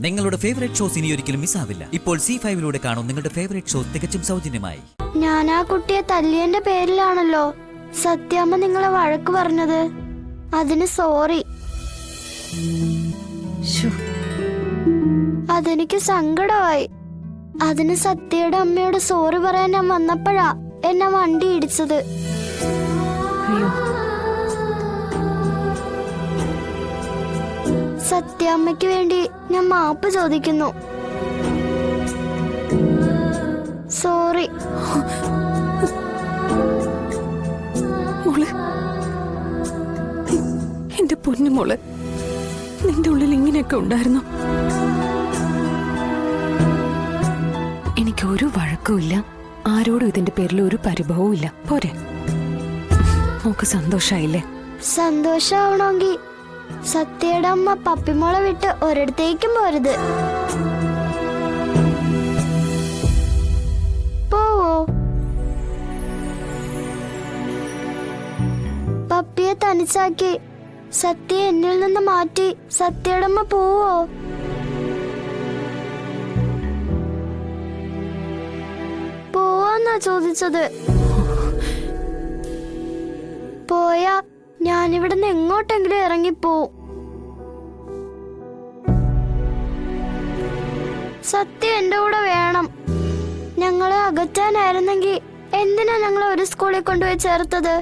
നിങ്ങളുടെ favourite shows ഇനി ഒരിക്കലും മിസ്സാവില്ല. ഇപ്പോൾ C5 കാണും നിങ്ങളുടെ ഫേവറേറ്റ് ഷോസ് തികച്ചും സൗജന്യമായി. ഞാൻ ആ കുട്ടിയെ തല്ലിയന്റെ പേരിലാണല്ലോ സത്യാമ്മ നിങ്ങളെ വഴക്ക് പറഞ്ഞത്. അതിന് സോറി. അതെനിക്ക് സങ്കടമായി. അതിന് സത്യയുടെ അമ്മയോട് സോറി പറയാൻ ഞാൻ വന്നപ്പോഴാ എന്നെ വണ്ടി ഇടിച്ചത്. സത്യാമ്മയ്ക്ക് വേണ്ടി ഞാൻ മാപ്പ് ചോദിക്കുന്നു. സോറി. മോളെ, എന്റെ പൊന്നു മോളെ, നിന്റെ ഉള്ളിൽ ഇങ്ങനെയൊക്കെ ഉണ്ടായിരുന്നു. എനിക്ക് ഒരു വഴക്കുമില്ല, ആരോടും ഇതിന്റെ പേരിൽ ഒരു പരിഭവവും ഇല്ല. പോരെ, നമുക്ക് സന്തോഷായില്ലേ? സന്തോഷാവണമെങ്കിൽ സത്യയുടെ അമ്മ പപ്പിമോളെ വിട്ട് ഒരിടത്തേക്കും പോരുത്. പോവോ? പപ്പിയെ തനിച്ചാക്കി സത്യ എന്നിൽ നിന്ന് മാറ്റി സത്യയുടെ അമ്മ പോവോ? പോവാന്നാ ചോദിച്ചത്. പോയാ ഞാനിവിടുന്ന് എങ്ങോട്ടെങ്കിലും ഇറങ്ങിപ്പോവും. സത്യം എന്റെ കൂടെ വേണം. ഞങ്ങളെ അകറ്റാനായിരുന്നെങ്കിൽ എന്തിനാ ഞങ്ങളെ ഒരു സ്കൂളിൽ കൊണ്ടുപോയി ചേർത്തത്?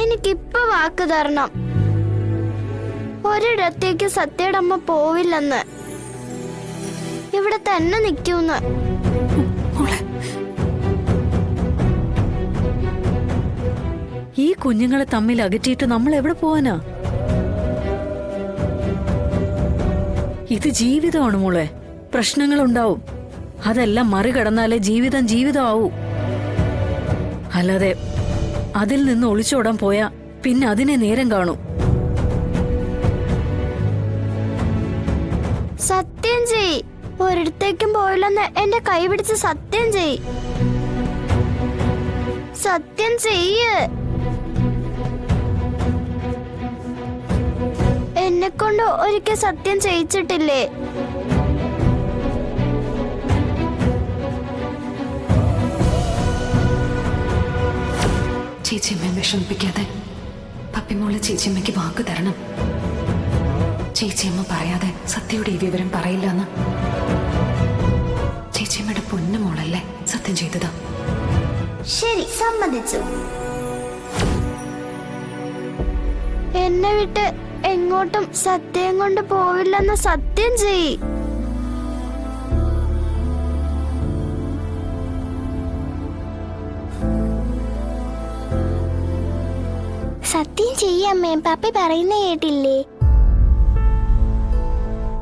എനിക്കിപ്പോ വാക്ക് തരണം, ഒരിടത്തേക്ക് സത്യയുടെ അമ്മ പോവില്ലെന്ന്. ഇവിടെ തന്നെ നിൽക്കൂന്ന്. ഈ കുഞ്ഞുങ്ങളെ തമ്മിൽ അകറ്റിയിട്ട് നമ്മൾ എവിടെ പോവാനാ? ഇത് ജീവിതമാണ് മോളെ. പ്രശ്നങ്ങളുണ്ടാവും, അതെല്ലാം മറികടന്നാലേ ജീവിതം ജീവിതമാവൂ. അല്ലാതെ അതിൽ നിന്ന് ഒളിച്ചോടാൻ പോയാ പിന്നെ അതിനെ നേരം കാണും. സത്യം ചെയ്, ഒരിടത്തേക്കും പോയില്ലെന്ന് എന്റെ കൈ പിടിച്ച് സത്യം ചെയ്. സത്യം ചെയ്യ്. എന്നെ കൊണ്ട് ഒരിക്കൽ സത്യം ചെയ്യിച്ചിട്ടില്ലേ? ചേച്ചിയമ്മയെ വിഷമിപ്പിക്കാതെ പപ്പിമോളെ ചേച്ചിയമ്മയ്ക്ക് വാക്ക് തരണം. ചേച്ചിയമ്മ പറയാതെ സത്യയുടെ ഈ വിവരം പറയില്ലെന്ന്. ചേച്ചിയമ്മയുടെ പൊന്നു മോളല്ലേ സത്യം ചെയ്തതാ. ശരി, സമ്മതിച്ചു. എന്നെ വിട്ട് എങ്ങോട്ടും സത്യം കൊണ്ട് പോവില്ലെന്ന് സത്യം ചെയ്. സത്യം ചെയ്യമ്മേ, പപ്പി പറയുന്ന കേട്ടില്ലേ?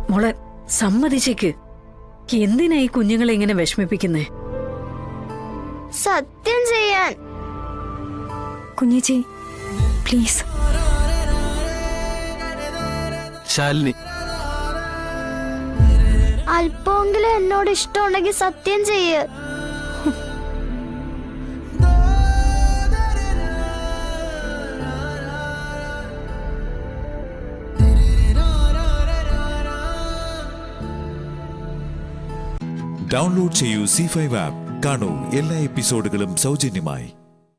മോളെ സമ്മതിച്ചേക്ക്. എന്തിനാ ഈ കുഞ്ഞുങ്ങളെ ഇങ്ങനെ വിഷമിപ്പിക്കുന്നേ? സത്യം ചെയ്യാൻ. കുഞ്ഞേച്ചി പ്ലീസ്. ശാലിനി, അല്പമെങ്കിലും എന്നോട് ഇഷ്ടമുണ്ടെങ്കിൽ സത്യം ചെയ്യ്. ഡൗൺലോഡ് ചെയ്യൂ C5 ആപ്പ്. കാണൂ എല്ലാ എപ്പിസോഡുകളും സൗജന്യമായി.